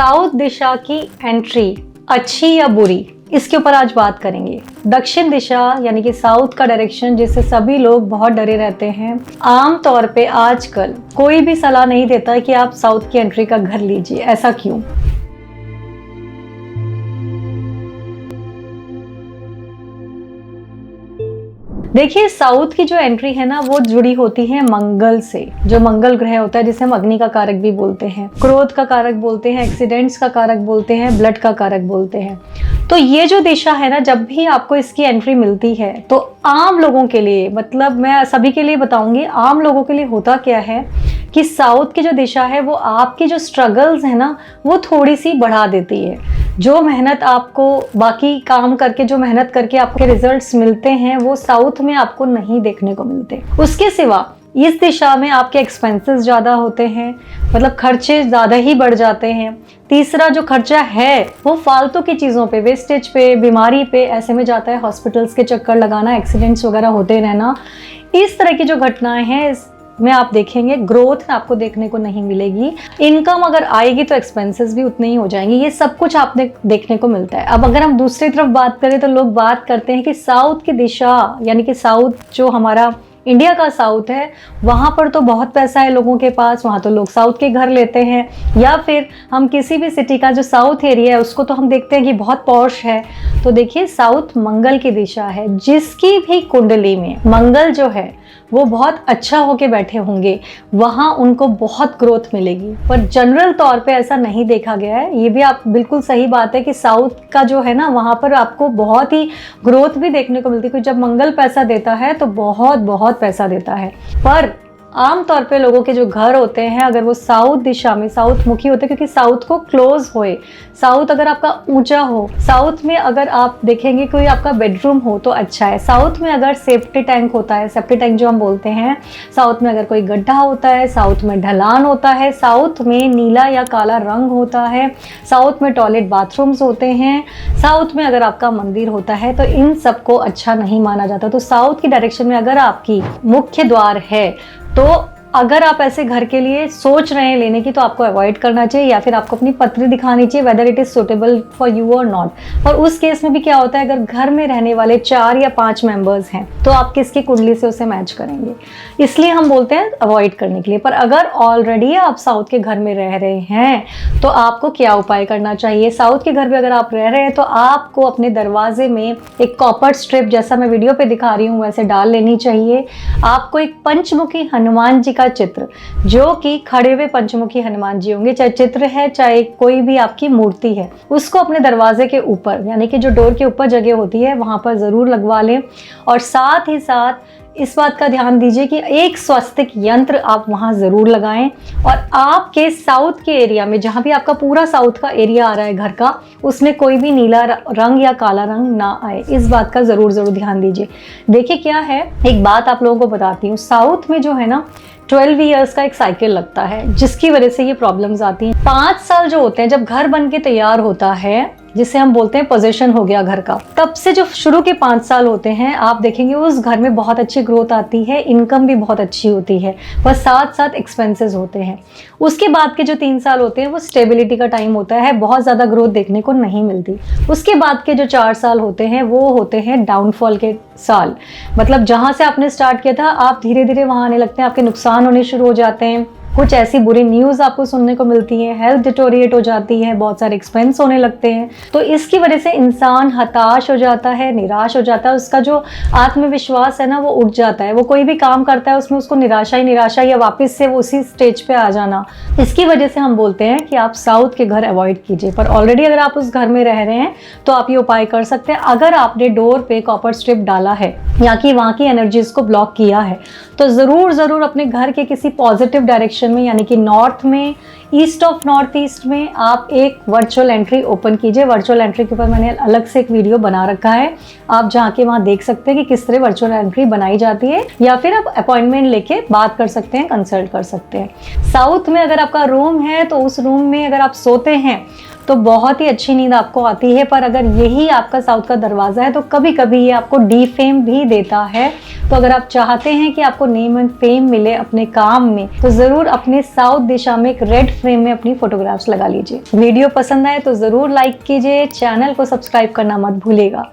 South दिशा की entry अच्छी या बुरी, इसके ऊपर आज बात करेंगे। दक्षिण दिशा यानी कि साउथ का डायरेक्शन जिससे सभी लोग बहुत डरे रहते हैं। आम तौर पे आजकल कोई भी सलाह नहीं देता कि आप साउथ की एंट्री का घर लीजिए। ऐसा क्यों? देखिए, साउथ की जो एंट्री है ना वो जुड़ी होती है मंगल से। जो मंगल ग्रह होता है जिसे हम अग्नि का कारक भी बोलते हैं, क्रोध का कारक बोलते हैं, एक्सीडेंट्स का कारक बोलते हैं, ब्लड का कारक बोलते हैं। तो ये जो दिशा है ना, जब भी आपको इसकी एंट्री मिलती है तो आम लोगों के लिए, मतलब मैं सभी के लिए बताऊंगी, आम लोगों के लिए होता क्या है कि साउथ की जो दिशा है वो आपकी जो स्ट्रगल्स है ना वो थोड़ी सी बढ़ा देती है। जो मेहनत आपको बाकी काम करके, जो मेहनत करके आपके रिजल्ट्स मिलते हैं वो साउथ में आपको नहीं देखने को मिलते। उसके सिवा इस दिशा में आपके एक्सपेंसेस ज़्यादा होते हैं, मतलब खर्चे ज़्यादा ही बढ़ जाते हैं। तीसरा जो खर्चा है वो फालतू की चीज़ों पे, वेस्टेज पे, बीमारी पे, ऐसे में जाता है। हॉस्पिटल्स के चक्कर लगाना, एक्सीडेंट्स वगैरह होते रहना, इस तरह की जो घटनाएं हैं में आप देखेंगे ग्रोथ आपको देखने को नहीं मिलेगी। इनकम अगर आएगी तो एक्सपेंसेस भी उतने ही हो जाएंगे। ये सब कुछ आपने देखने को मिलता है। अब अगर हम दूसरी तरफ बात करें तो लोग बात करते हैं कि साउथ की दिशा यानी कि साउथ जो हमारा इंडिया का साउथ है, वहाँ पर तो बहुत पैसा है लोगों के पास, वहाँ तो लोग साउथ के घर लेते हैं। या फिर हम किसी भी सिटी का जो साउथ एरिया है उसको तो हम देखते हैं कि बहुत पॉश है। तो देखिए, साउथ मंगल की दिशा है। जिसकी भी कुंडली में मंगल जो है वो बहुत अच्छा होके बैठे होंगे, वहाँ उनको बहुत ग्रोथ मिलेगी। पर जनरल तौर पे ऐसा नहीं देखा गया है। ये भी आप बिल्कुल सही बात है कि साउथ का जो है ना वहाँ पर आपको बहुत ही ग्रोथ भी देखने को मिलती है, क्योंकि जब मंगल पैसा देता है तो बहुत बहुत पैसा देता है। पर आम तौर पे लोगों के जो घर होते हैं अगर वो साउथ दिशा में, साउथ मुखी होते हैं, क्योंकि साउथ को क्लोज होए, साउथ अगर आपका ऊंचा हो, साउथ में अगर आप देखेंगे कोई आपका बेडरूम हो तो अच्छा है। साउथ में अगर सेफ्टी टैंक होता है, सेफ्टी टैंक जो हम बोलते हैं, साउथ में अगर कोई गड्ढा होता है, साउथ में ढलान होता है, साउथ में नीला या काला रंग होता है, साउथ में टॉयलेट बाथरूम्स होते हैं, साउथ में अगर आपका मंदिर होता है, तो इन सबको अच्छा नहीं माना जाता। तो साउथ की डायरेक्शन में अगर आपकी मुख्य द्वार है तो अगर आप ऐसे घर के लिए सोच रहे हैं लेने की तो आपको अवॉइड करना चाहिए, या फिर आपको अपनी पत्री दिखानी चाहिए whether it is suitable for you और नॉट। और उस केस में भी क्या होता है, अगर घर में रहने वाले 4 या 5 मेंबर्स हैं तो आप किसकी कुंडली से उसे मैच करेंगे, इसलिए हम बोलते हैं अवॉइड करने के लिए। पर अगर ऑलरेडी आप साउथ के घर में रह रहे हैं तो आपको क्या उपाय करना चाहिए? साउथ के घर में अगर आप रह रहे हैं तो आपको अपने दरवाजे में एक कॉपर स्ट्रिप, जैसा मैं वीडियो पे दिखा रही हूँ वैसे डाल लेनी चाहिए। आपको एक पंचमुखी हनुमान जी का चित्र, जो कि खड़े हुए पंचमुखी हनुमान जी होंगे, चाहे चित्र है चाहे कोई भी आपकी मूर्ति है, उसको अपने दरवाजे के ऊपर यानी कि जो डोर के ऊपर जगह होती है वहां पर जरूर लगवा लें। और साथ ही साथ इस बात का ध्यान दीजिए कि एक स्वस्तिक यंत्र आप वहां जरूर लगाएं। और आपके साउथ के एरिया में, जहां भी आपका पूरा साउथ का एरिया आ रहा है घर का, उसमें कोई भी नीला रंग या काला रंग ना आए, इस बात का जरूर ध्यान दीजिए। देखिए क्या है, एक बात आप लोगों को बताती हूँ। साउथ में जो है ना 12 ईयर्स का एक साइकिल लगता है, जिसकी वजह से ये प्रॉब्लम्स आती हैं। 5 साल जो होते हैं जब घर बन के तैयार होता है, जिसे हम बोलते हैं पोजीशन हो गया घर का, तब से जो शुरू के 5 साल होते हैं आप देखेंगे उस घर में बहुत अच्छी ग्रोथ आती है, इनकम भी बहुत अच्छी होती है, बस साथ साथ एक्सपेंसेस होते हैं। उसके बाद के जो 3 साल होते हैं वो स्टेबिलिटी का टाइम होता है, बहुत ज़्यादा ग्रोथ देखने को नहीं मिलती। उसके बाद के जो 4 साल होते हैं वो होते हैं डाउनफॉल के साल, मतलब जहाँ से आपने स्टार्ट किया था आप धीरे धीरे वहाँ आने लगते हैं, आपके नुकसान होने शुरू हो जाते हैं, कुछ ऐसी बुरी न्यूज़ आपको सुनने को मिलती है, हेल्थ डिटोरिएट हो जाती है, बहुत सारे एक्सपेंस होने लगते हैं। तो इसकी वजह से इंसान हताश हो जाता है, निराश हो जाता है, उसका जो आत्मविश्वास है ना वो उठ जाता है। वो कोई भी काम करता है उसमें उसको निराशा ही निराशा, या वापस से वो उसी स्टेज पे आ जाना। इसकी वजह से हम बोलते हैं कि आप साउथ के घर अवॉइड कीजिए। पर ऑलरेडी अगर आप उस घर में रह रहे हैं तो आप ये उपाय कर सकते हैं। अगर आपने डोर पे कॉपर स्ट्रिप डाला है या कि वहाँ की एनर्जीज को ब्लॉक किया है तो ज़रूर अपने घर के किसी पॉजिटिव डायरेक्शन में, यानी कि नॉर्थ में, ईस्ट ऑफ नॉर्थ ईस्ट में आप एक वर्चुअल एंट्री ओपन कीजिए। वर्चुअल एंट्री के ऊपर मैंने अलग से एक वीडियो बना रखा है, आप जाके वहाँ देख सकते हैं कि किस तरह वर्चुअल एंट्री बनाई जाती है, या फिर आप अपॉइंटमेंट लेके बात कर सकते हैं, कंसल्ट कर सकते हैं। साउथ में अगर आपका रूम है तो उस रूम में अगर आप सोते हैं तो बहुत ही अच्छी नींद आपको आती है। पर अगर यही आपका साउथ का दरवाजा है तो कभी कभी ये आपको डीफेम भी देता है। तो अगर आप चाहते हैं कि आपको नेम एंड फेम मिले अपने काम में, तो जरूर अपने साउथ दिशा में एक रेड फ्रेम में अपनी फोटोग्राफ्स लगा लीजिए। वीडियो पसंद आए तो जरूर लाइक कीजिए, चैनल को सब्सक्राइब करना मत भूलिएगा।